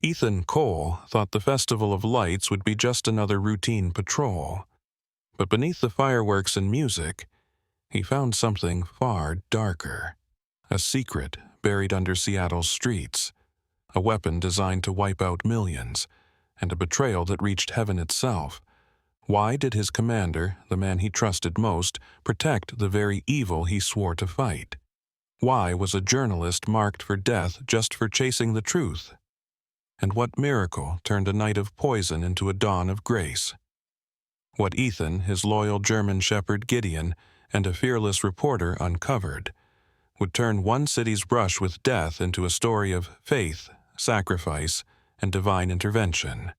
Ethan Cole thought the Festival of Lights would be just another routine patrol. But beneath the fireworks and music, he found something far darker. A secret buried under Seattle's streets, a weapon designed to wipe out millions, and a betrayal that reached heaven itself. Why did his commander, the man he trusted most, protect the very evil he swore to fight? Why was a journalist marked for death just for chasing the truth? And what miracle turned a night of poison into a dawn of grace? What Ethan, his loyal German shepherd Gideon, and a fearless reporter uncovered would turn one city's brush with death into a story of faith, sacrifice, and divine intervention.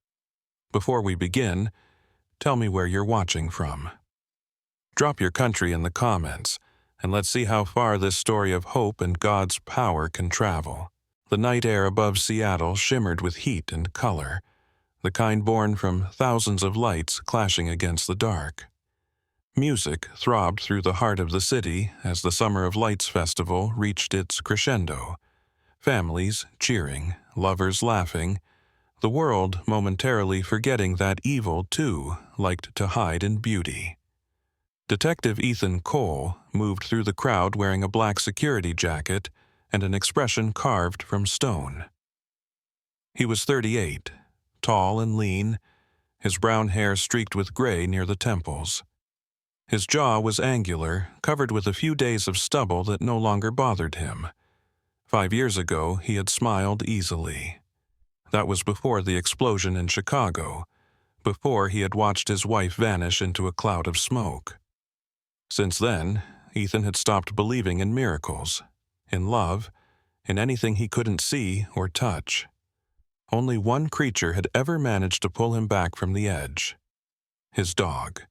Before we begin, tell me where you're watching from. Drop your country in the comments, and let's see how far this story of hope and God's power can travel. The night air above Seattle shimmered with heat and color, the kind born from thousands of lights clashing against the dark. Music throbbed through the heart of the city as the Summer of Lights festival reached its crescendo. Families cheering, lovers laughing, the world momentarily forgetting that evil, too, liked to hide in beauty. Detective Ethan Cole moved through the crowd wearing a black security jacket and an expression carved from stone. He was 38, tall and lean, his brown hair streaked with gray near the temples. His jaw was angular, covered with a few days of stubble that no longer bothered him. 5 years ago, he had smiled easily. That was before the explosion in Chicago, before he had watched his wife vanish into a cloud of smoke. Since then, Ethan had stopped believing in miracles, in love, in anything he couldn't see or touch. Only one creature had ever managed to pull him back from the edge: his dog.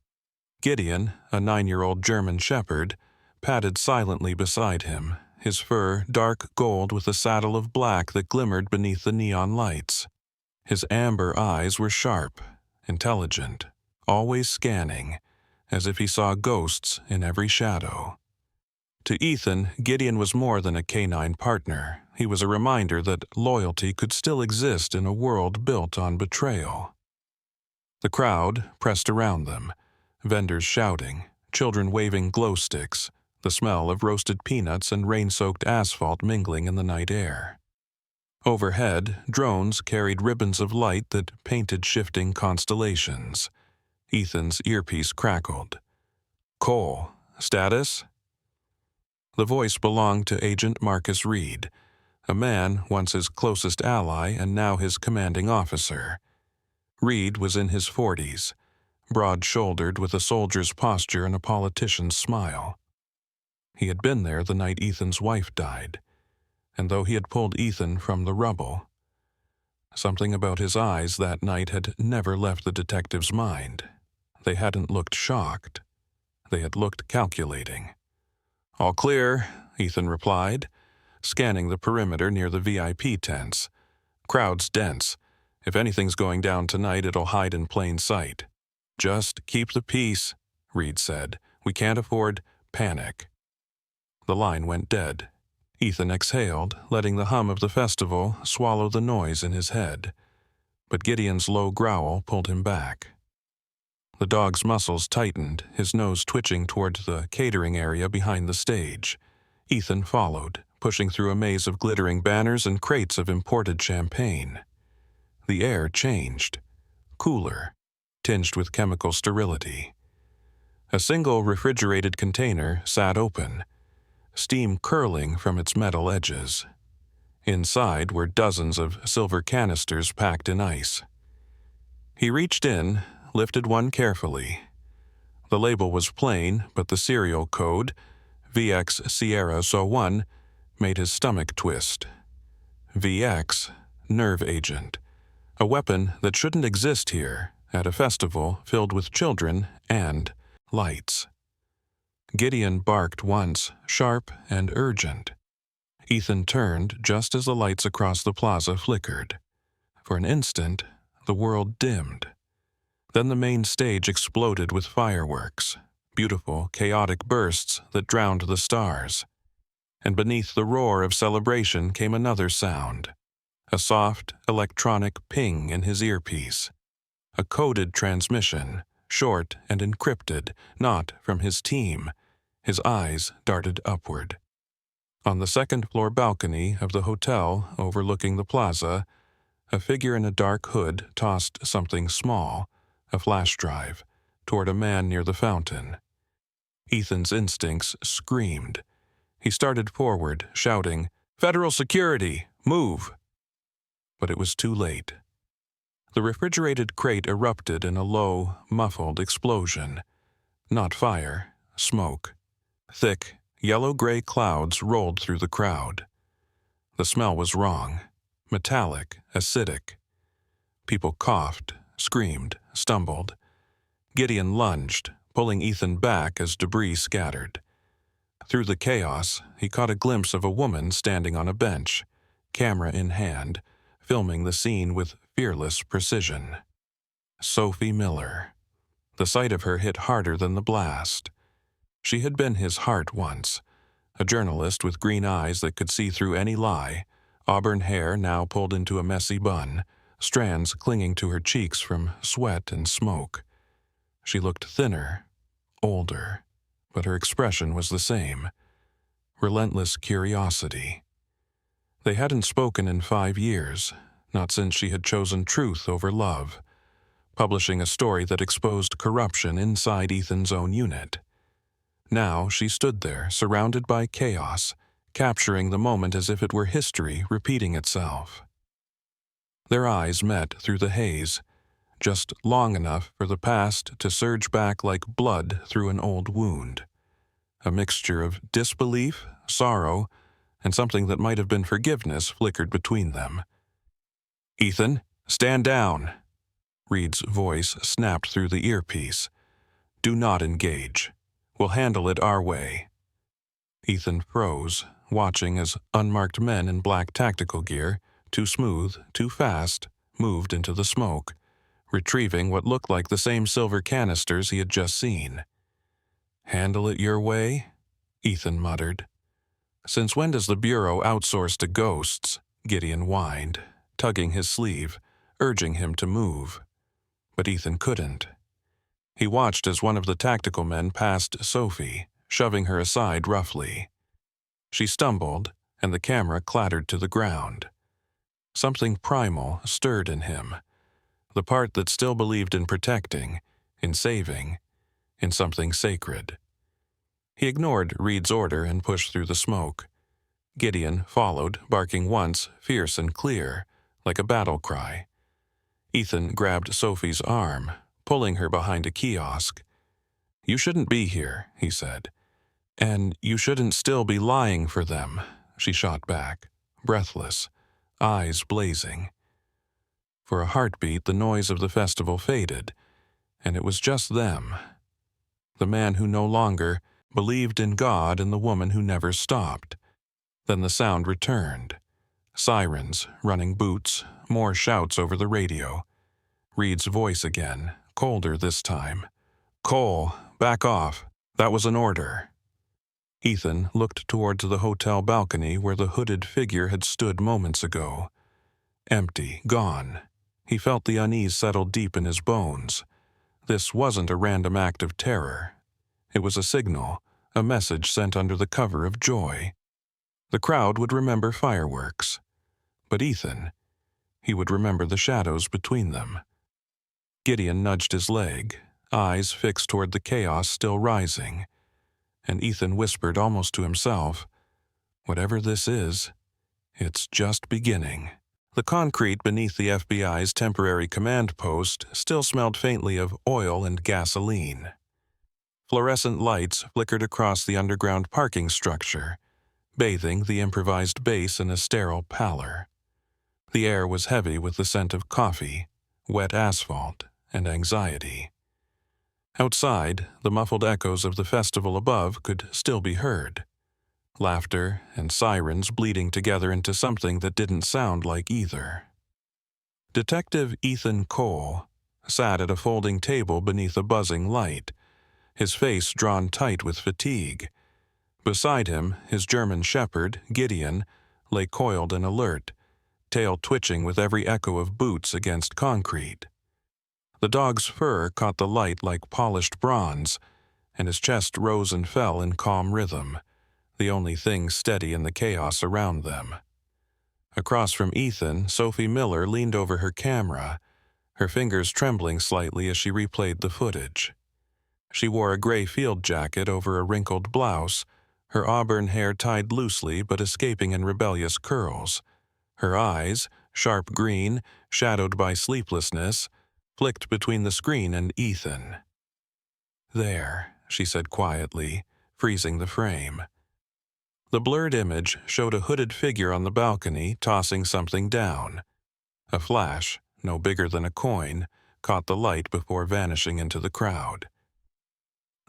Gideon, a 9-year-old German shepherd, padded silently beside him, his fur dark gold with a saddle of black that glimmered beneath the neon lights. His amber eyes were sharp, intelligent, always scanning, as if he saw ghosts in every shadow. To Ethan, Gideon was more than a canine partner. He was a reminder that loyalty could still exist in a world built on betrayal. The crowd pressed around them, vendors shouting, children waving glow sticks, the smell of roasted peanuts and rain-soaked asphalt mingling in the night air. Overhead, drones carried ribbons of light that painted shifting constellations. Ethan's earpiece crackled. "Cole, status?" The voice belonged to Agent Marcus Reed, a man once his closest ally and now his commanding officer. Reed was in his 40s, broad-shouldered with a soldier's posture and a politician's smile. He had been there the night Ethan's wife died, and though he had pulled Ethan from the rubble, something about his eyes that night had never left the detective's mind. They hadn't looked shocked. They had looked calculating. "All clear," Ethan replied, scanning the perimeter near the VIP tents. "Crowd's dense. If anything's going down tonight, it'll hide in plain sight." "Just keep the peace," Reed said. "We can't afford panic." The line went dead. Ethan exhaled, letting the hum of the festival swallow the noise in his head. But Gideon's low growl pulled him back. The dog's muscles tightened, his nose twitching toward the catering area behind the stage. Ethan followed, pushing through a maze of glittering banners and crates of imported champagne. The air changed, cooler, tinged with chemical sterility. A single refrigerated container sat open, steam curling from its metal edges. Inside were dozens of silver canisters packed in ice. He reached in, lifted one carefully. The label was plain, but the serial code, VX Sierra So-1, made his stomach twist. VX, nerve agent, a weapon that shouldn't exist here, at a festival filled with children and lights. Gideon barked once, sharp and urgent. Ethan turned just as the lights across the plaza flickered. For an instant, the world dimmed. Then the main stage exploded with fireworks, beautiful, chaotic bursts that drowned the stars. And beneath the roar of celebration came another sound, a soft, electronic ping in his earpiece. A coded transmission, short and encrypted, not from his team. His eyes darted upward. On the second-floor balcony of the hotel overlooking the plaza, a figure in a dark hood tossed something small, a flash drive, toward a man near the fountain. Ethan's instincts screamed. He started forward, shouting, "Federal security! Move!" But it was too late. The refrigerated crate erupted in a low, muffled explosion. Not fire, smoke. Thick, yellow-gray clouds rolled through the crowd. The smell was wrong. Metallic, acidic. People coughed, screamed, stumbled. Gideon lunged, pulling Ethan back as debris scattered. Through the chaos, he caught a glimpse of a woman standing on a bench, camera in hand, filming the scene with fearless precision. Sophie Miller. The sight of her hit harder than the blast. She had been his heart once, a journalist with green eyes that could see through any lie, auburn hair now pulled into a messy bun, strands clinging to her cheeks from sweat and smoke. She looked thinner, older, but her expression was the same. Relentless curiosity. They hadn't spoken in 5 years, not since she had chosen truth over love, publishing a story that exposed corruption inside Ethan's own unit. Now she stood there, surrounded by chaos, capturing the moment as if it were history repeating itself. Their eyes met through the haze, just long enough for the past to surge back like blood through an old wound. A mixture of disbelief, sorrow, and something that might have been forgiveness flickered between them. "Ethan, stand down!" Reed's voice snapped through the earpiece. "Do not engage. We'll handle it our way." Ethan froze, watching as unmarked men in black tactical gear, too smooth, too fast, moved into the smoke, retrieving what looked like the same silver canisters he had just seen. "Handle it your way?" Ethan muttered. "Since when does the Bureau outsource to ghosts?" Gideon whined, tugging his sleeve, urging him to move. But Ethan couldn't. He watched as one of the tactical men passed Sophie, shoving her aside roughly. She stumbled, and the camera clattered to the ground. Something primal stirred in him, the part that still believed in protecting, in saving, in something sacred. He ignored Reed's order and pushed through the smoke. Gideon followed, barking once, fierce and clear, like a battle cry. Ethan grabbed Sophie's arm, pulling her behind a kiosk. "You shouldn't be here," he said. "And you shouldn't still be lying for them," she shot back, breathless, eyes blazing. For a heartbeat, the noise of the festival faded, and it was just them. The man who no longer believed in God and the woman who never stopped. Then the sound returned. Sirens, running boots, more shouts over the radio. Reed's voice again, colder this time. "Cole, back off. That was an order." Ethan looked towards the hotel balcony where the hooded figure had stood moments ago. Empty, gone. He felt the unease settle deep in his bones. This wasn't a random act of terror. It was a signal, a message sent under the cover of joy. The crowd would remember fireworks. But Ethan, he would remember the shadows between them. Gideon nudged his leg, eyes fixed toward the chaos still rising. And Ethan whispered almost to himself, "Whatever this is, it's just beginning." The concrete beneath the FBI's temporary command post still smelled faintly of oil and gasoline. Fluorescent lights flickered across the underground parking structure, bathing the improvised base in a sterile pallor. The air was heavy with the scent of coffee, wet asphalt, and anxiety. Outside, the muffled echoes of the festival above could still be heard. Laughter and sirens bleeding together into something that didn't sound like either. Detective Ethan Cole sat at a folding table beneath a buzzing light, his face drawn tight with fatigue. Beside him, his German shepherd, Gideon, lay coiled and alert, tail twitching with every echo of boots against concrete. The dog's fur caught the light like polished bronze, and his chest rose and fell in calm rhythm, the only thing steady in the chaos around them. Across from Ethan, Sophie Miller leaned over her camera, her fingers trembling slightly as she replayed the footage. She wore a gray field jacket over a wrinkled blouse, her auburn hair tied loosely but escaping in rebellious curls. Her eyes, sharp green, shadowed by sleeplessness, flicked between the screen and Ethan. "There," she said quietly, freezing the frame. The blurred image showed a hooded figure on the balcony tossing something down. A flash, no bigger than a coin, caught the light before vanishing into the crowd.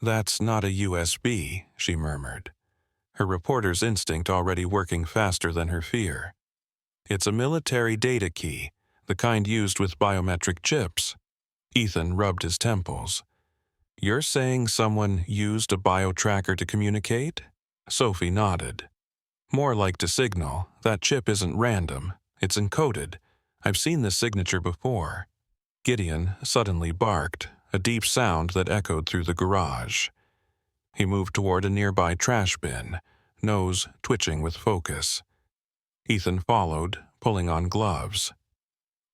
"That's not a USB," she murmured, her reporter's instinct already working faster than her fear. "It's a military data key, the kind used with biometric chips." Ethan rubbed his temples. "You're saying someone used a bio-tracker to communicate?" Sophie nodded. "More like to signal. That chip isn't random. It's encoded. I've seen this signature before." Gideon suddenly barked, a deep sound that echoed through the garage. He moved toward a nearby trash bin, nose twitching with focus. Ethan followed, pulling on gloves.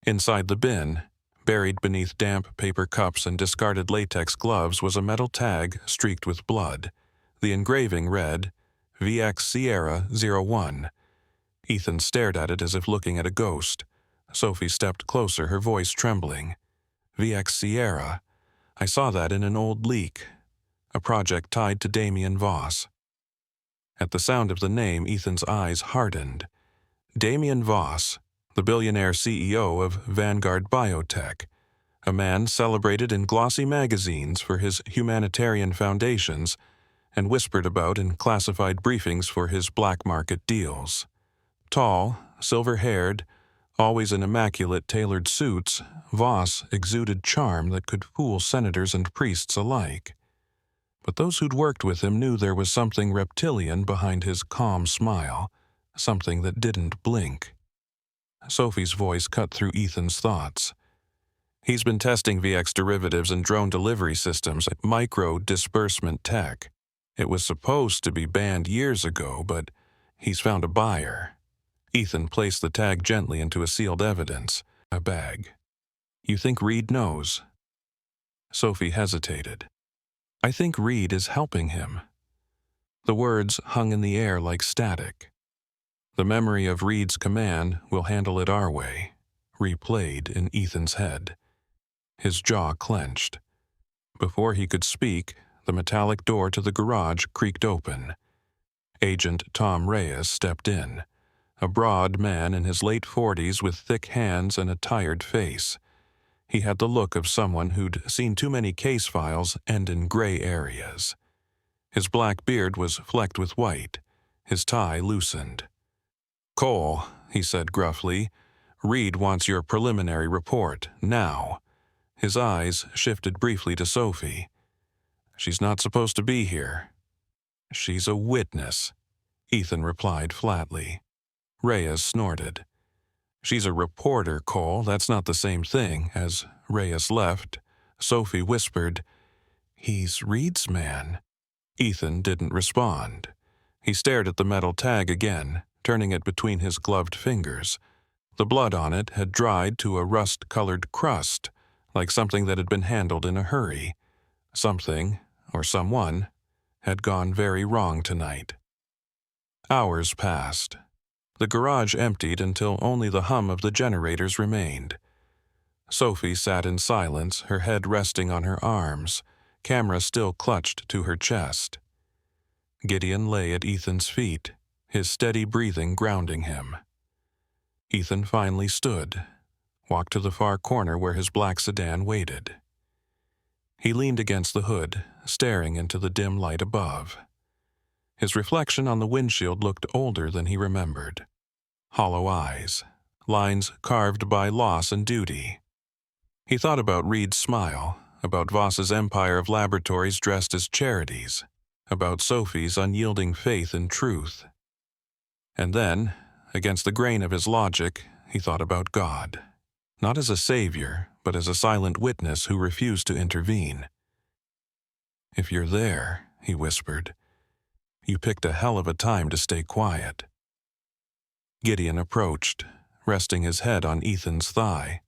Inside the bin, buried beneath damp paper cups and discarded latex gloves, was a metal tag streaked with blood. The engraving read, VX Sierra 01. Ethan stared at it as if looking at a ghost. Sophie stepped closer, her voice trembling. "VX Sierra. I saw that in an old leak. A project tied to Damien Voss." At the sound of the name, Ethan's eyes hardened. Damien Voss, the billionaire CEO of Vanguard Biotech, a man celebrated in glossy magazines for his humanitarian foundations and whispered about in classified briefings for his black market deals. Tall, silver-haired, always in immaculate tailored suits, Voss exuded charm that could fool senators and priests alike. But those who'd worked with him knew there was something reptilian behind his calm smile, something that didn't blink. Sophie's voice cut through Ethan's thoughts. "He's been testing VX derivatives and drone delivery systems at micro-disbursement tech. It was supposed to be banned years ago, but he's found a buyer." Ethan placed the tag gently into a sealed evidence, a bag. "You think Reed knows?" Sophie hesitated. "I think Reed is helping him." The words hung in the air like static. The memory of Reed's command, "We'll handle it our way," replayed in Ethan's head. His jaw clenched. Before he could speak, the metallic door to the garage creaked open. Agent Tom Reyes stepped in, a broad man in his late 40s with thick hands and a tired face. He had the look of someone who'd seen too many case files end in gray areas. His black beard was flecked with white, his tie loosened. "Cole," he said gruffly, "Reed wants your preliminary report, now." His eyes shifted briefly to Sophie. "She's not supposed to be here." "She's a witness," Ethan replied flatly. Reyes snorted. "She's a reporter, Cole. That's not the same thing." As Reyes left, Sophie whispered, "He's Reed's man." Ethan didn't respond. He stared at the metal tag again, turning it between his gloved fingers. The blood on it had dried to a rust-colored crust, like something that had been handled in a hurry. Something, or someone, had gone very wrong tonight. Hours passed. The garage emptied until only the hum of the generators remained. Sophie sat in silence, her head resting on her arms, camera still clutched to her chest. Gideon lay at Ethan's feet, his steady breathing grounding him. Ethan finally stood, walked to the far corner where his black sedan waited. He leaned against the hood, staring into the dim light above. His reflection on the windshield looked older than he remembered. Hollow eyes, lines carved by loss and duty. He thought about Reed's smile, about Voss's empire of laboratories dressed as charities, about Sophie's unyielding faith in truth. And then, against the grain of his logic, he thought about God. Not as a savior, but as a silent witness who refused to intervene. "If you're there," he whispered, "you picked a hell of a time to stay quiet." Gideon approached, resting his head on Ethan's thigh.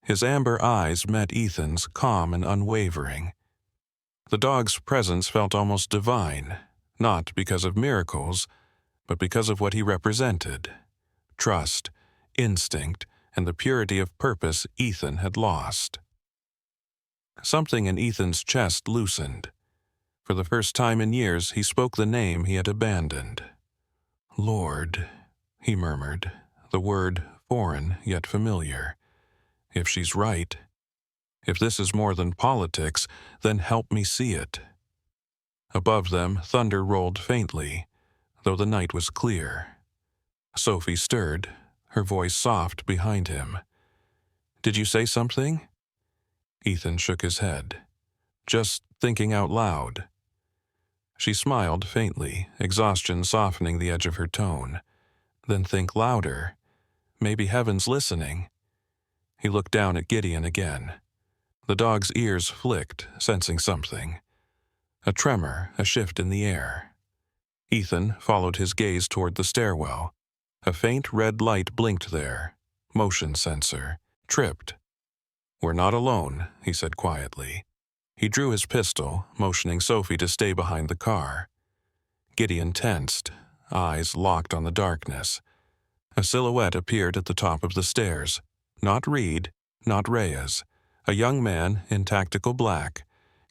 His amber eyes met Ethan's, calm and unwavering. The dog's presence felt almost divine, not because of miracles, but because of what he represented: trust, instinct, and the purity of purpose Ethan had lost. Something in Ethan's chest loosened. For the first time in years, he spoke the name he had abandoned. "Lord," he murmured, the word foreign yet familiar. "If she's right, if this is more than politics, then help me see it." Above them, thunder rolled faintly, though the night was clear. Sophie stirred, her voice soft behind him. "Did you say something?" Ethan shook his head. "Just thinking out loud." She smiled faintly, exhaustion softening the edge of her tone. "Then think louder. Maybe heaven's listening." He looked down at Gideon again. The dog's ears flicked, sensing something. A tremor, a shift in the air. Ethan followed his gaze toward the stairwell. A faint red light blinked there. Motion sensor. Tripped. "We're not alone," he said quietly. He drew his pistol, motioning Sophie to stay behind the car. Gideon tensed, eyes locked on the darkness. A silhouette appeared at the top of the stairs. Not Reed, not Reyes. A young man in tactical black,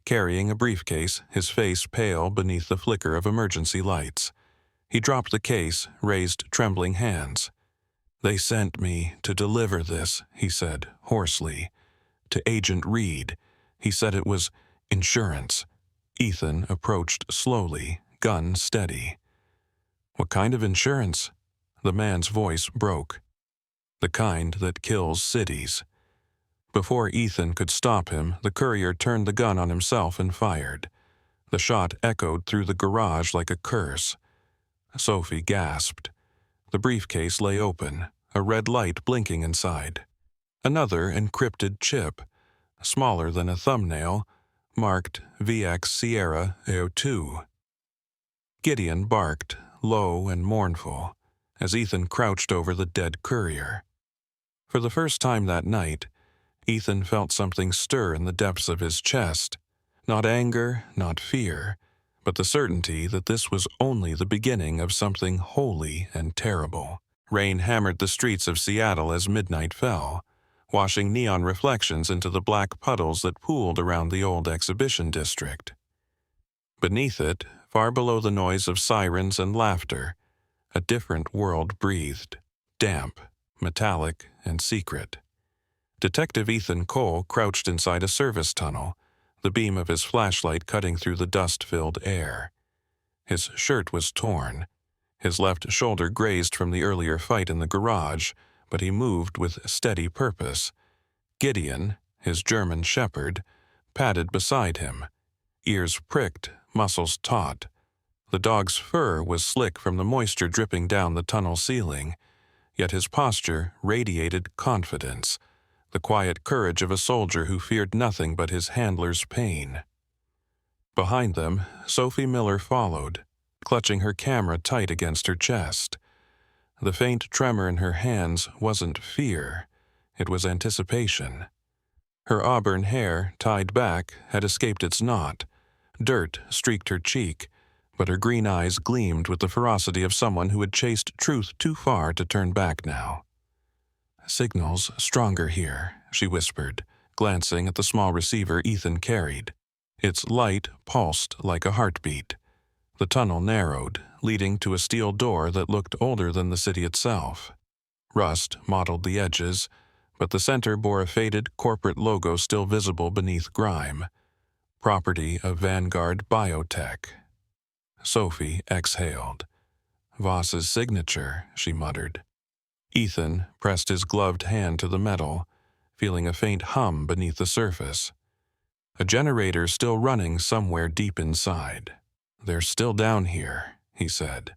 carrying a briefcase, his face pale beneath the flicker of emergency lights. He dropped the case, raised trembling hands. "They sent me to deliver this," he said, hoarsely. "To Agent Reed. He said it was insurance." Ethan approached slowly, gun steady. "What kind of insurance?" The man's voice broke. "The kind that kills cities." Before Ethan could stop him, the courier turned the gun on himself and fired. The shot echoed through the garage like a curse. Sophie gasped. The briefcase lay open, a red light blinking inside. Another encrypted chip, smaller than a thumbnail, marked VX Sierra AO2. Gideon barked, low and mournful, as Ethan crouched over the dead courier. For the first time that night, Ethan felt something stir in the depths of his chest. Not anger, not fear, but the certainty that this was only the beginning of something holy and terrible. Rain hammered the streets of Seattle as midnight fell, washing neon reflections into the black puddles that pooled around the old exhibition district. Beneath it, far below the noise of sirens and laughter, a different world breathed, damp, metallic, and secret. Detective Ethan Cole crouched inside a service tunnel, the beam of his flashlight cutting through the dust-filled air. His shirt was torn. His left shoulder grazed from the earlier fight in the garage, but he moved with steady purpose. Gideon, his German shepherd, padded beside him. Ears pricked, muscles taut. The dog's fur was slick from the moisture dripping down the tunnel ceiling, yet his posture radiated confidence, the quiet courage of a soldier who feared nothing but his handler's pain. Behind them, Sophie Miller followed, clutching her camera tight against her chest. The faint tremor in her hands wasn't fear, it was anticipation. Her auburn hair, tied back, had escaped its knot. Dirt streaked her cheek, but her green eyes gleamed with the ferocity of someone who had chased truth too far to turn back now. "Signal's stronger here," she whispered, glancing at the small receiver Ethan carried. Its light pulsed like a heartbeat. The tunnel narrowed, leading to a steel door that looked older than the city itself. Rust mottled the edges, but the center bore a faded corporate logo still visible beneath grime. Property of Vanguard Biotech. Sophie exhaled. "Voss's signature," she muttered. Ethan pressed his gloved hand to the metal, feeling a faint hum beneath the surface. A generator still running somewhere deep inside. "They're still down here," he said,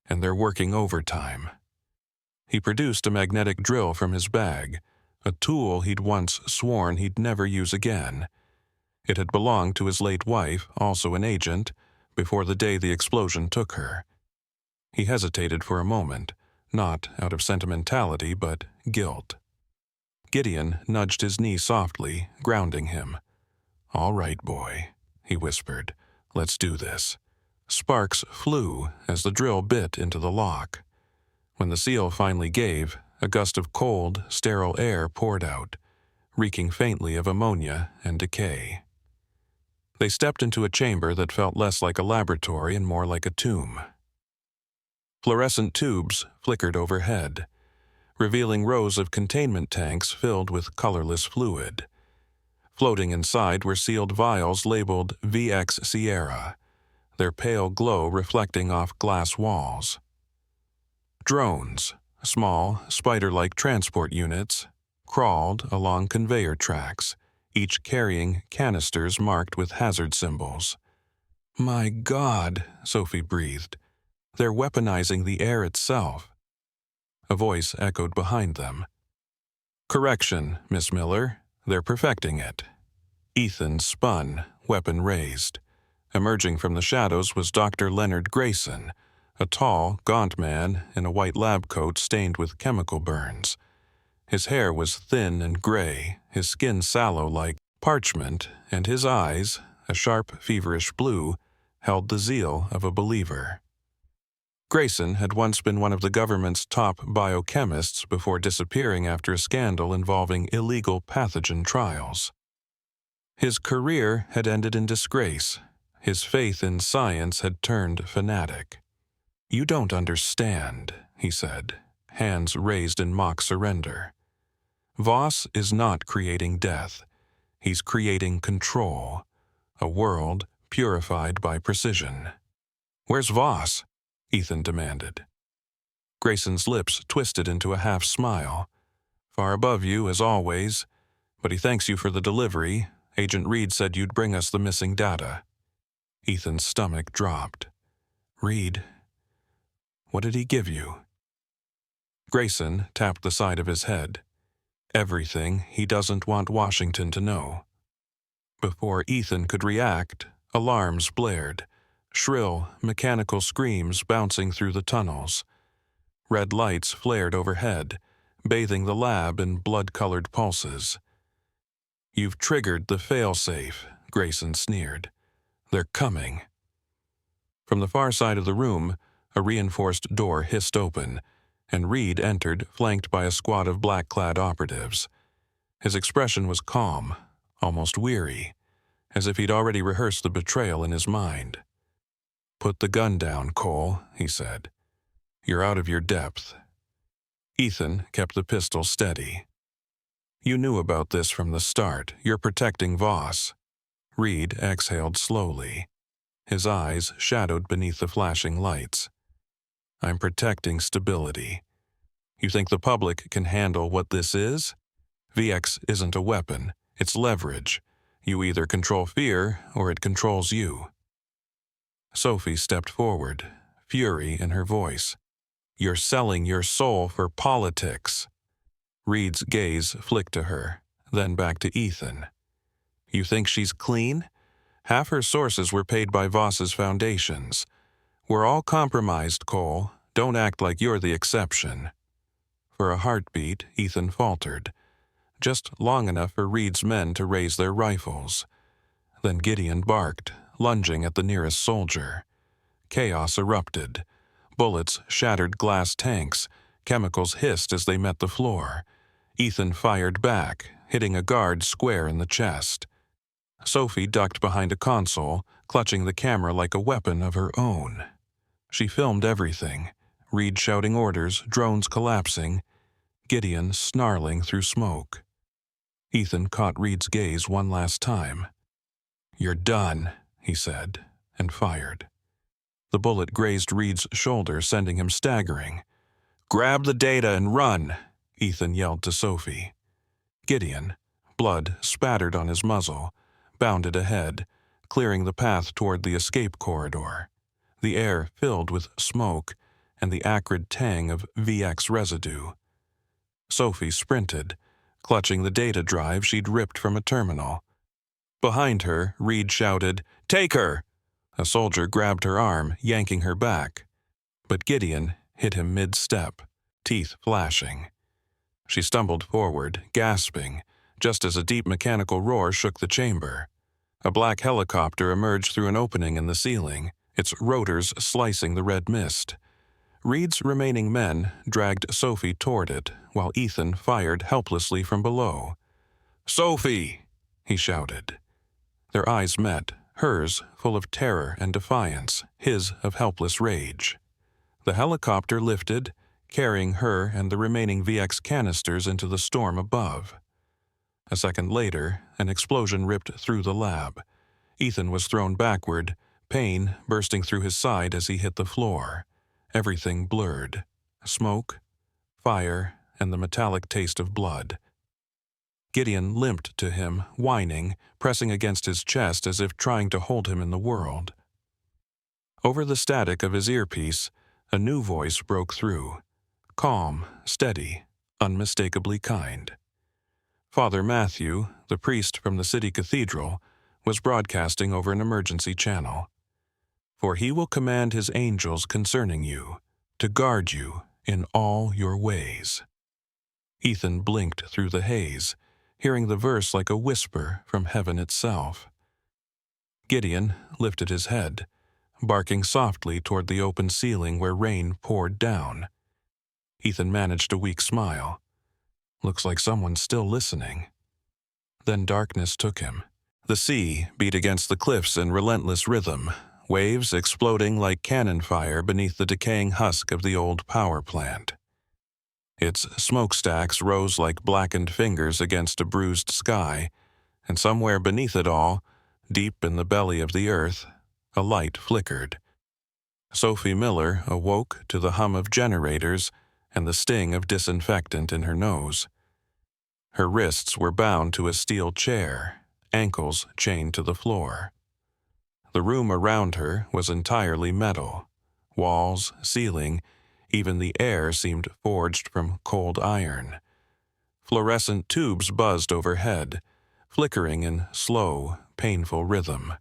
"and they're working overtime." He produced a magnetic drill from his bag, a tool he'd once sworn he'd never use again. It had belonged to his late wife, also an agent, before the day the explosion took her. He hesitated for a moment, not out of sentimentality, but guilt. Gideon nudged his knee softly, grounding him. "All right, boy," he whispered. "Let's do this." Sparks flew as the drill bit into the lock. When the seal finally gave, a gust of cold, sterile air poured out, reeking faintly of ammonia and decay. They stepped into a chamber that felt less like a laboratory and more like a tomb. Fluorescent tubes flickered overhead, revealing rows of containment tanks filled with colorless fluid. Floating inside were sealed vials labeled VX Sierra, their pale glow reflecting off glass walls. Drones, small, spider-like transport units, crawled along conveyor tracks, each carrying canisters marked with hazard symbols. "My God," Sophie breathed. "They're weaponizing the air itself." A voice echoed behind them. "Correction, Miss Miller. They're perfecting it." Ethan spun, weapon raised. Emerging from the shadows was Dr. Leonard Grayson, a tall, gaunt man in a white lab coat stained with chemical burns. His hair was thin and gray, his skin sallow like parchment, and his eyes, a sharp, feverish blue, held the zeal of a believer. Grayson had once been one of the government's top biochemists before disappearing after a scandal involving illegal pathogen trials. His career had ended in disgrace. His faith in science had turned fanatic. "You don't understand," he said, hands raised in mock surrender. "Voss is not creating death. He's creating control, a world purified by precision." "Where's Voss?" Ethan demanded. Grayson's lips twisted into a half-smile. "Far above you, as always, but he thanks you for the delivery. Agent Reed said you'd bring us the missing data." Ethan's stomach dropped. "Reed? What did he give you?" Grayson tapped the side of his head. "Everything he doesn't want Washington to know." Before Ethan could react, alarms blared, shrill, mechanical screams bouncing through the tunnels. Red lights flared overhead, bathing the lab in blood-colored pulses. "You've triggered the fail-safe," Grayson sneered. "They're coming." From the far side of the room, a reinforced door hissed open, and Reed entered, flanked by a squad of black-clad operatives. His expression was calm, almost weary, as if he'd already rehearsed the betrayal in his mind. "Put the gun down, Cole," he said. "You're out of your depth." Ethan kept the pistol steady. "You knew about this from the start. You're protecting Voss." Reed exhaled slowly, his eyes shadowed beneath the flashing lights. "I'm protecting stability. You think the public can handle what this is? VX isn't a weapon, it's leverage. You either control fear or it controls you." Sophie stepped forward, fury in her voice. "You're selling your soul for politics." Reed's gaze flicked to her, then back to Ethan. "You think she's clean? Half her sources were paid by Voss's foundations. We're all compromised, Cole. Don't act like you're the exception." For a heartbeat, Ethan faltered, just long enough for Reed's men to raise their rifles. Then Gideon barked, lunging at the nearest soldier. Chaos erupted. Bullets shattered glass tanks. Chemicals hissed as they met the floor. Ethan fired back, hitting a guard square in the chest. Sophie ducked behind a console, clutching the camera like a weapon of her own. She filmed everything. Reed shouting orders, drones collapsing, Gideon snarling through smoke. Ethan caught Reed's gaze one last time. "You're done," he said, and fired. The bullet grazed Reed's shoulder, sending him staggering. "Grab the data and run," Ethan yelled to Sophie. Gideon, blood spattered on his muzzle, bounded ahead, clearing the path toward the escape corridor. The air filled with smoke, and the acrid tang of VX residue. Sophie sprinted, clutching the data drive she'd ripped from a terminal. Behind her, Reed shouted, "Take her!" A soldier grabbed her arm, yanking her back. But Gideon hit him mid-step, teeth flashing. She stumbled forward, gasping, just as a deep mechanical roar shook the chamber. A black helicopter emerged through an opening in the ceiling, its rotors slicing the red mist. Reed's remaining men dragged Sophie toward it, while Ethan fired helplessly from below. "Sophie!" he shouted. Their eyes met, hers full of terror and defiance, his of helpless rage. The helicopter lifted, carrying her and the remaining VX canisters into the storm above. A second later, an explosion ripped through the lab. Ethan was thrown backward, pain bursting through his side as he hit the floor. Everything blurred. Smoke, fire, and the metallic taste of blood. Gideon limped to him, whining, pressing against his chest as if trying to hold him in the world. Over the static of his earpiece, a new voice broke through. Calm, steady, unmistakably kind. Father Matthew, the priest from the city cathedral, was broadcasting over an emergency channel. "For he will command his angels concerning you, to guard you in all your ways." Ethan blinked through the haze, hearing the verse like a whisper from heaven itself. Gideon lifted his head, barking softly toward the open ceiling where rain poured down. Ethan managed a weak smile. Looks like someone's still listening. Then darkness took him. The sea beat against the cliffs in relentless rhythm, waves exploding like cannon fire beneath the decaying husk of the old power plant. Its smokestacks rose like blackened fingers against a bruised sky, and somewhere beneath it all, deep in the belly of the earth, a light flickered. Sophie Miller awoke to the hum of generators and the sting of disinfectant in her nose. Her wrists were bound to a steel chair, ankles chained to the floor. The room around her was entirely metal. Walls, ceiling, even the air seemed forged from cold iron. Fluorescent tubes buzzed overhead, flickering in slow, painful rhythm.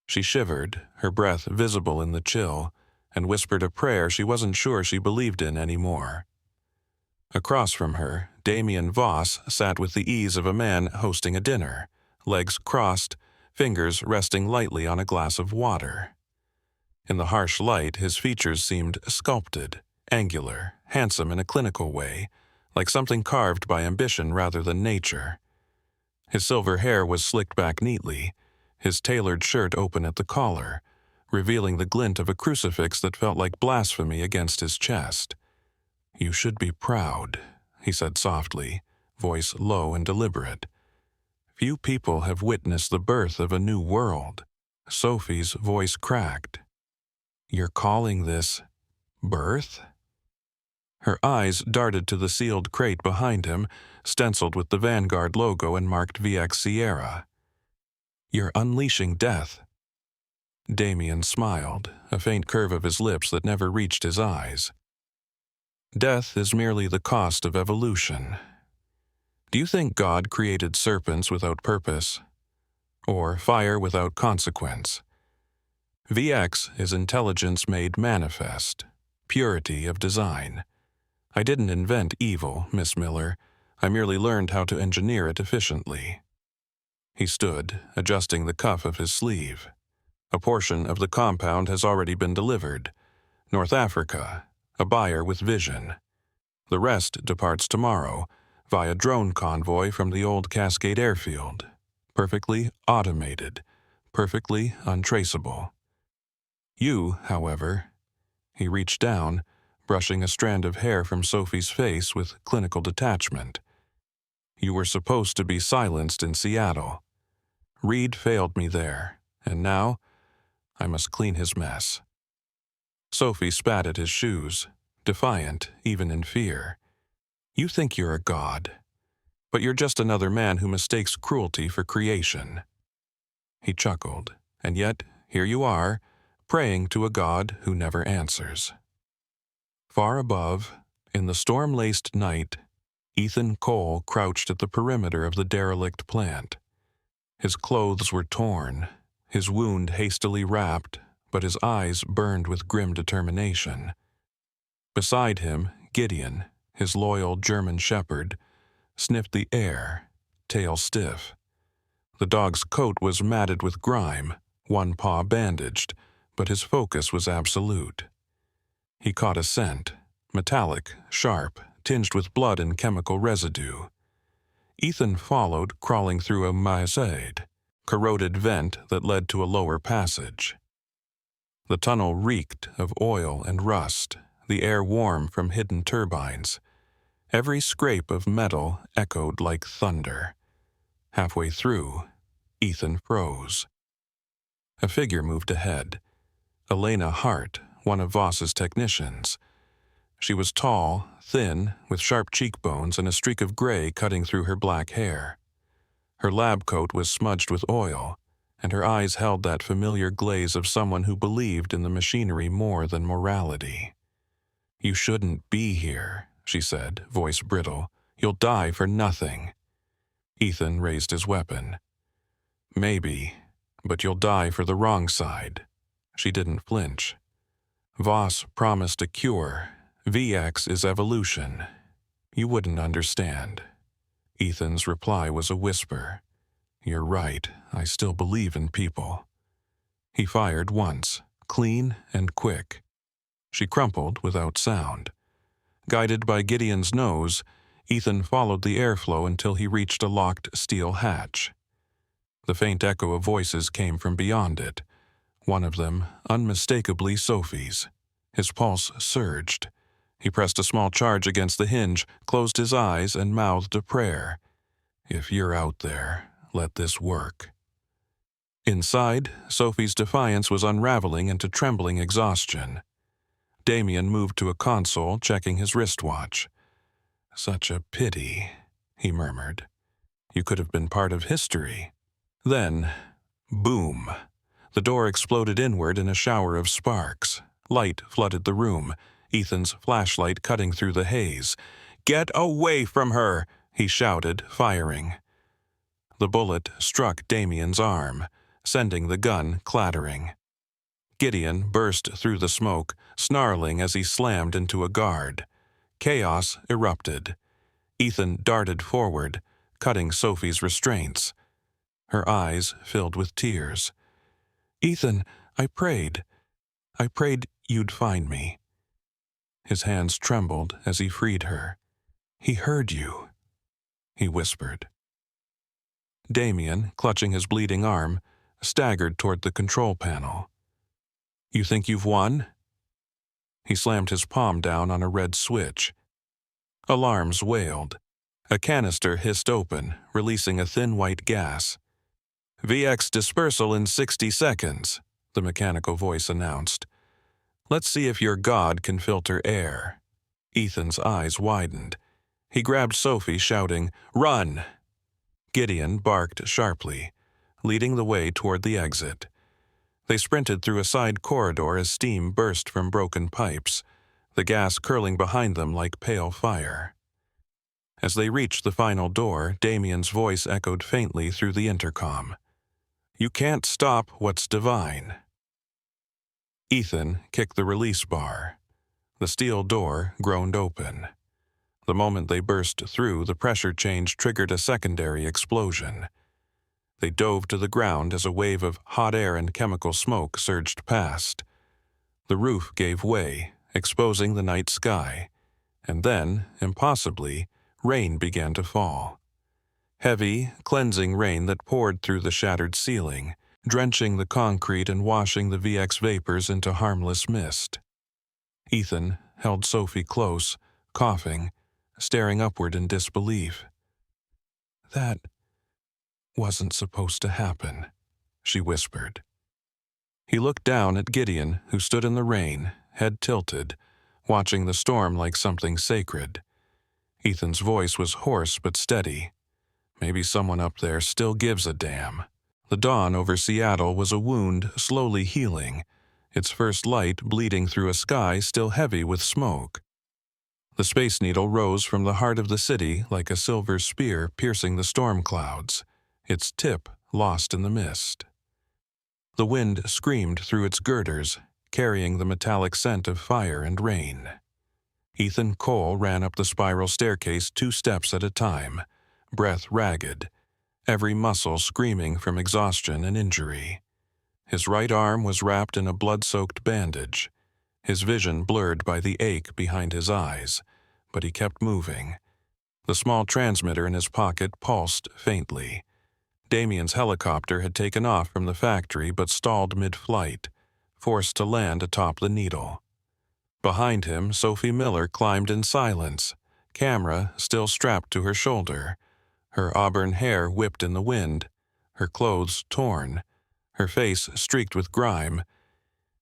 She shivered, her breath visible in the chill, and whispered a prayer she wasn't sure she believed in anymore. Across from her, Damien Voss sat with the ease of a man hosting a dinner, legs crossed, fingers resting lightly on a glass of water. In the harsh light, his features seemed sculpted, angular, handsome in a clinical way, like something carved by ambition rather than nature. His silver hair was slicked back neatly, his tailored shirt open at the collar, revealing the glint of a crucifix that felt like blasphemy against his chest. "You should be proud," he said softly, voice low and deliberate. "Few people have witnessed the birth of a new world." Sophie's voice cracked. "You're calling this birth?" Her eyes darted to the sealed crate behind him, stenciled with the Vanguard logo and marked VX Sierra. "You're unleashing death." Damien smiled, a faint curve of his lips that never reached his eyes. "Death is merely the cost of evolution. Do you think God created serpents without purpose? Or fire without consequence? VX is intelligence made manifest, purity of design. I didn't invent evil, Miss Miller. I merely learned how to engineer it efficiently." He stood, adjusting the cuff of his sleeve. "A portion of the compound has already been delivered. North Africa, a buyer with vision. The rest departs tomorrow, via drone convoy from the old Cascade airfield. Perfectly automated, perfectly untraceable. You, however," he reached down, brushing a strand of hair from Sophie's face with clinical detachment. "You were supposed to be silenced in Seattle. Reed failed me there, and now I must clean his mess." Sophie spat at his shoes, defiant even in fear. "You think you're a god, but you're just another man who mistakes cruelty for creation." He chuckled, "And yet, here you are, praying to a god who never answers." Far above, in the storm-laced night, Ethan Cole crouched at the perimeter of the derelict plant. His clothes were torn, his wound hastily wrapped, but his eyes burned with grim determination. Beside him, Gideon, his loyal German shepherd, sniffed the air, tail stiff. The dog's coat was matted with grime, one paw bandaged, but his focus was absolute. He caught a scent, metallic, sharp, tinged with blood and chemical residue. Ethan followed, crawling through a maillard, corroded vent that led to a lower passage. The tunnel reeked of oil and rust, the air warm from hidden turbines. Every scrape of metal echoed like thunder. Halfway through, Ethan froze. A figure moved ahead. Elena Hart, one of Voss's technicians. She was tall, thin, with sharp cheekbones and a streak of gray cutting through her black hair. Her lab coat was smudged with oil, and her eyes held that familiar glaze of someone who believed in the machinery more than morality. "You shouldn't be here," she said, voice brittle. "You'll die for nothing." Ethan raised his weapon. "Maybe, but you'll die for the wrong side." She didn't flinch. "Voss promised a cure. VX is evolution. You wouldn't understand." Ethan's reply was a whisper. "You're right, I still believe in people." He fired once, clean and quick. She crumpled without sound. Guided by Gideon's nose, Ethan followed the airflow until he reached a locked steel hatch. The faint echo of voices came from beyond it, one of them unmistakably Sophie's. His pulse surged. He pressed a small charge against the hinge, closed his eyes, and mouthed a prayer. "If you're out there, let this work." Inside, Sophie's defiance was unraveling into trembling exhaustion. Damien moved to a console, checking his wristwatch. "Such a pity," he murmured. "You could have been part of history." Then, boom! The door exploded inward in a shower of sparks. Light flooded the room, Ethan's flashlight cutting through the haze. "Get away from her!" he shouted, firing. The bullet struck Damien's arm, sending the gun clattering. Gideon burst through the smoke, snarling as he slammed into a guard. Chaos erupted. Ethan darted forward, cutting Sophie's restraints. Her eyes filled with tears. "Ethan, I prayed you'd find me." His hands trembled as he freed her. "He heard you," he whispered. Damien, clutching his bleeding arm, staggered toward the control panel. "You think you've won?" He slammed his palm down on a red switch. Alarms wailed. A canister hissed open, releasing a thin white gas. "VX dispersal in 60 seconds, the mechanical voice announced. "Let's see if your god can filter air." Ethan's eyes widened. He grabbed Sophie, shouting, "Run!" Gideon barked sharply, leading the way toward the exit. They sprinted through a side corridor as steam burst from broken pipes, the gas curling behind them like pale fire. As they reached the final door, Damien's voice echoed faintly through the intercom. "You can't stop what's divine." Ethan kicked the release bar. The steel door groaned open. The moment they burst through, the pressure change triggered a secondary explosion. They dove to the ground as a wave of hot air and chemical smoke surged past. The roof gave way, exposing the night sky, and then, impossibly, rain began to fall. Heavy, cleansing rain that poured through the shattered ceiling, drenching the concrete and washing the VX vapors into harmless mist. Ethan held Sophie close, coughing, staring upward in disbelief. "That wasn't supposed to happen," she whispered. He looked down at Gideon, who stood in the rain, head tilted, watching the storm like something sacred. Ethan's voice was hoarse but steady. "Maybe someone up there still gives a damn." The dawn over Seattle was a wound slowly healing, its first light bleeding through a sky still heavy with smoke. The Space Needle rose from the heart of the city like a silver spear piercing the storm clouds, its tip lost in the mist. The wind screamed through its girders, carrying the metallic scent of fire and rain. Ethan Cole ran up the spiral staircase 2 steps at a time, breath ragged, every muscle screaming from exhaustion and injury. His right arm was wrapped in a blood-soaked bandage, his vision blurred by the ache behind his eyes, but he kept moving. The small transmitter in his pocket pulsed faintly. Damien's helicopter had taken off from the factory but stalled mid-flight, forced to land atop the Needle. Behind him, Sophie Miller climbed in silence, camera still strapped to her shoulder, her auburn hair whipped in the wind, her clothes torn, her face streaked with grime,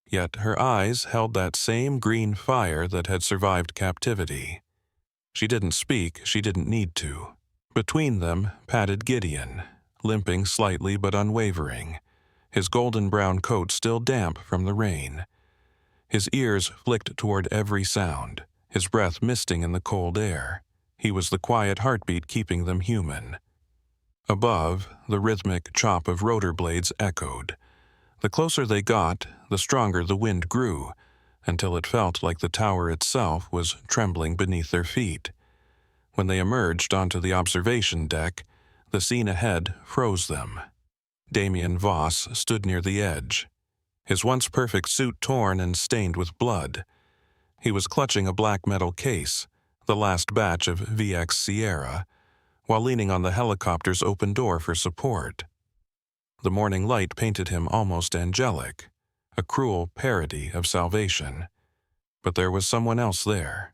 yet her eyes held that same green fire that had survived captivity. She didn't speak, she didn't need to. Between them padded Gideon, limping slightly but unwavering, his golden-brown coat still damp from the rain. His ears flicked toward every sound, his breath misting in the cold air. He was the quiet heartbeat keeping them human. Above, the rhythmic chop of rotor blades echoed. The closer they got, the stronger the wind grew, until it felt like the tower itself was trembling beneath their feet. When they emerged onto the observation deck, the scene ahead froze them. Damien Voss stood near the edge, his once perfect suit torn and stained with blood. He was clutching a black metal case, the last batch of VX Sierra, while leaning on the helicopter's open door for support. The morning light painted him almost angelic, a cruel parody of salvation. But there was someone else there.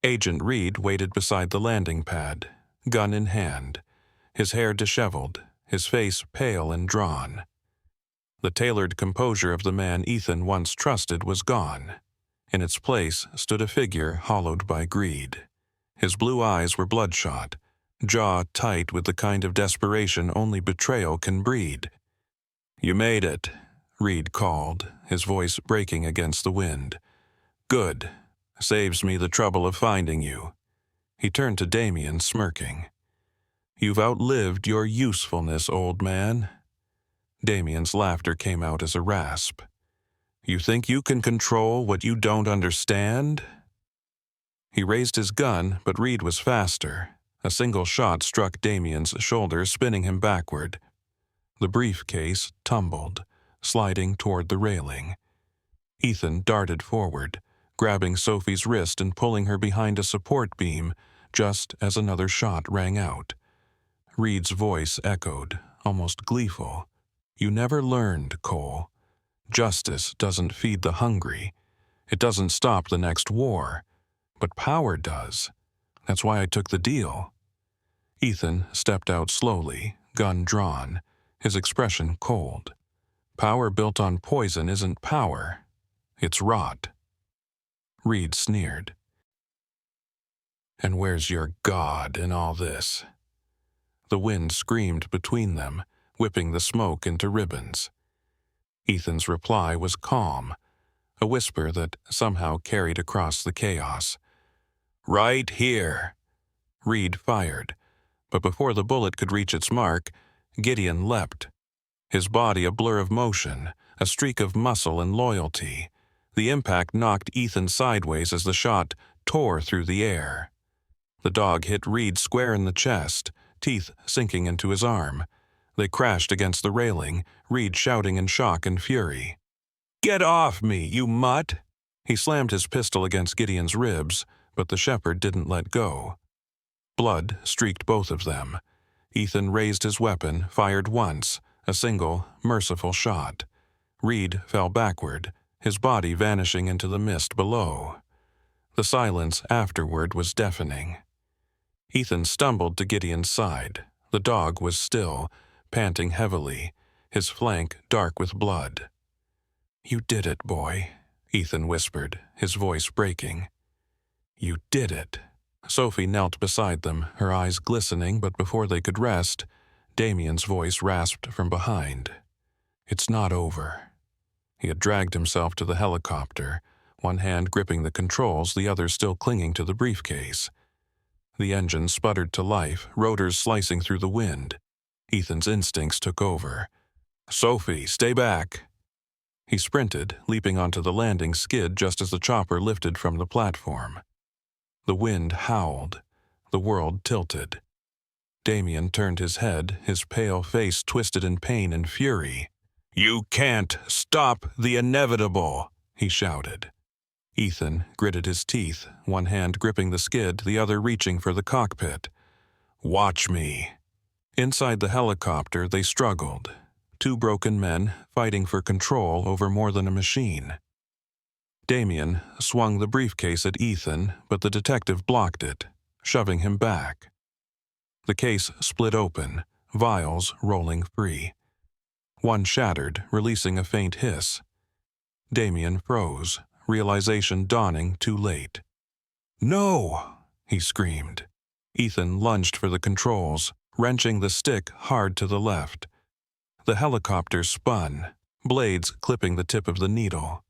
Agent Reed waited beside the landing pad, gun in hand, his hair disheveled, his face pale and drawn. The tailored composure of the man Ethan once trusted was gone. In its place stood a figure hollowed by greed. His blue eyes were bloodshot, jaw tight with the kind of desperation only betrayal can breed. "You made it," Reed called, his voice breaking against the wind. "Good. Saves me the trouble of finding you." He turned to Damien, smirking. "You've outlived your usefulness, old man." Damien's laughter came out as a rasp. "You think you can control what you don't understand?" He raised his gun, but Reed was faster. A single shot struck Damien's shoulder, spinning him backward. The briefcase tumbled, sliding toward the railing. Ethan darted forward, grabbing Sophie's wrist and pulling her behind a support beam just as another shot rang out. Reed's voice echoed, almost gleeful. "You never learned, Cole. Justice doesn't feed the hungry. It doesn't stop the next war. But power does. That's why I took the deal." Ethan stepped out slowly, gun drawn, his expression cold. Power built on poison isn't power. It's rot. Reed sneered. "And where's your God in all this?" The wind screamed between them, whipping the smoke into ribbons. Ethan's reply was calm, a whisper that somehow carried across the chaos. "Right here." Reed fired, but before the bullet could reach its mark, Gideon leapt. His body a blur of motion, a streak of muscle and loyalty. The impact knocked Ethan sideways as the shot tore through the air. The dog hit Reed square in the chest, teeth sinking into his arm. They crashed against the railing, Reed shouting in shock and fury. "Get off me, you mutt!" He slammed his pistol against Gideon's ribs, but the shepherd didn't let go. Blood streaked both of them. Ethan raised his weapon, fired once, a single, merciful shot. Reed fell backward, his body vanishing into the mist below. The silence afterward was deafening. Ethan stumbled to Gideon's side. The dog was still, panting heavily, his flank dark with blood. "You did it, boy," Ethan whispered, his voice breaking. "You did it." Sophie knelt beside them, her eyes glistening, but before they could rest, Damien's voice rasped from behind. "It's not over." He had dragged himself to the helicopter, one hand gripping the controls, the other still clinging to the briefcase. The engine sputtered to life, rotors slicing through the wind. Ethan's instincts took over. "Sophie, stay back!" He sprinted, leaping onto the landing skid just as the chopper lifted from the platform. The wind howled. The world tilted. Damien turned his head, his pale face twisted in pain and fury. "You can't stop the inevitable!" he shouted. Ethan gritted his teeth, one hand gripping the skid, the other reaching for the cockpit. "Watch me." Inside the helicopter, they struggled. Two broken men fighting for control over more than a machine. Damien swung the briefcase at Ethan, but the detective blocked it, shoving him back. The case split open, vials rolling free. One shattered, releasing a faint hiss. Damien froze, realization dawning too late. "No!" he screamed. Ethan lunged for the controls, wrenching the stick hard to the left. The helicopter spun, blades clipping the tip of the needle.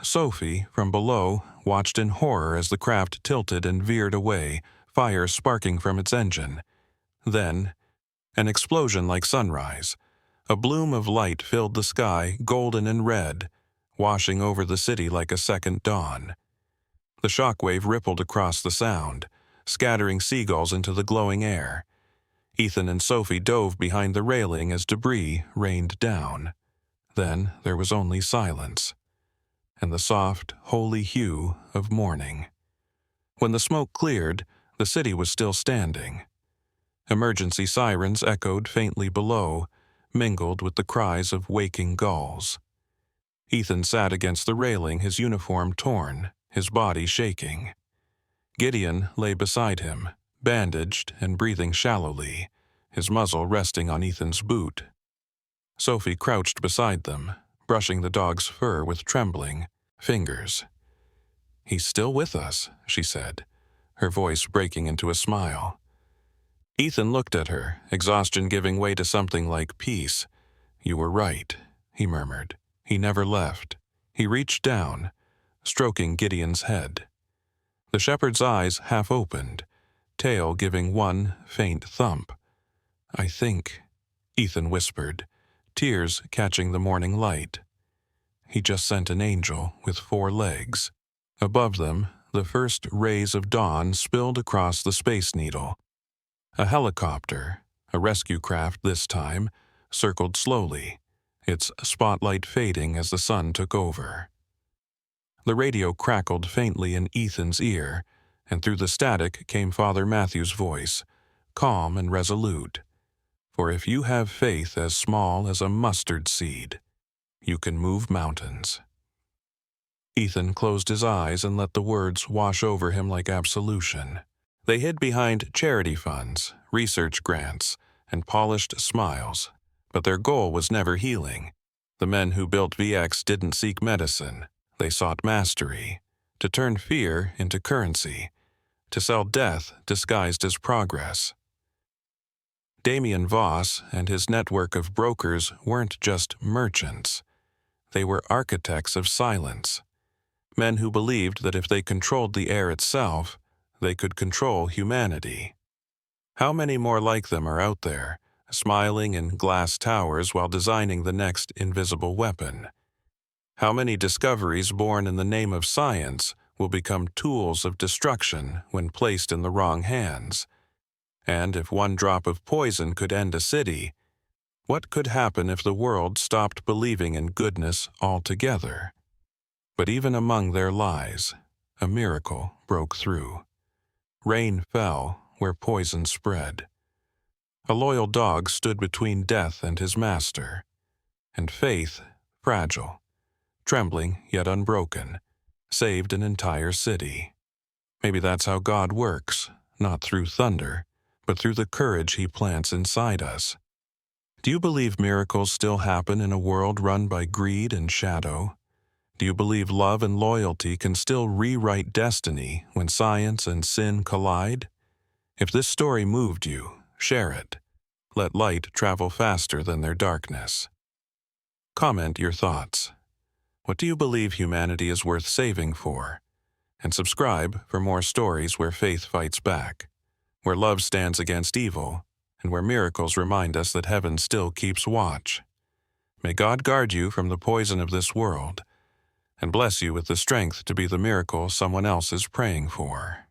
Sophie, from below, watched in horror as the craft tilted and veered away, fire sparking from its engine. Then, an explosion like sunrise. A bloom of light filled the sky, golden and red, washing over the city like a second dawn. The shockwave rippled across the sound, scattering seagulls into the glowing air. Ethan and Sophie dove behind the railing as debris rained down. Then there was only silence, and the soft, holy hue of morning. When the smoke cleared, the city was still standing. Emergency sirens echoed faintly below, mingled with the cries of waking gulls. Ethan sat against the railing, his uniform torn, his body shaking. Gideon lay beside him, bandaged and breathing shallowly, his muzzle resting on Ethan's boot. Sophie crouched beside them, brushing the dog's fur with trembling fingers. "He's still with us," she said, her voice breaking into a smile. Ethan looked at her, exhaustion giving way to something like peace. "You were right," he murmured. "He never left." He reached down, stroking Gideon's head. The shepherd's eyes half opened, tail giving one faint thump. "I think," Ethan whispered, tears catching the morning light. He just sent an angel with 4 legs. Above them, the first rays of dawn spilled across the Space Needle. A helicopter, a rescue craft this time, circled slowly, its spotlight fading as the sun took over. The radio crackled faintly in Ethan's ear, and through the static came Father Matthew's voice, calm and resolute. "For if you have faith as small as a mustard seed, you can move mountains." Ethan closed his eyes and let the words wash over him like absolution. They hid behind charity funds, research grants, and polished smiles, but their goal was never healing. The men who built VX didn't seek medicine. They sought mastery, to turn fear into currency, to sell death disguised as progress. Damien Voss and his network of brokers weren't just merchants. They were architects of silence, men who believed that if they controlled the air itself, they could control humanity. How many more like them are out there, smiling in glass towers while designing the next invisible weapon? How many discoveries born in the name of science will become tools of destruction when placed in the wrong hands? And if one drop of poison could end a city, what could happen if the world stopped believing in goodness altogether? But even among their lies, a miracle broke through. Rain fell where poison spread. A loyal dog stood between death and his master, and faith, fragile, trembling yet unbroken, saved an entire city. Maybe that's how God works, not through thunder, but through the courage He plants inside us. Do you believe miracles still happen in a world run by greed and shadow? Do you believe love and loyalty can still rewrite destiny when science and sin collide? If this story moved you, share it. Let light travel faster than their darkness. Comment your thoughts. What do you believe humanity is worth saving for? And subscribe for more stories where faith fights back, where love stands against evil, and where miracles remind us that heaven still keeps watch. May God guard you from the poison of this world, and bless you with the strength to be the miracle someone else is praying for.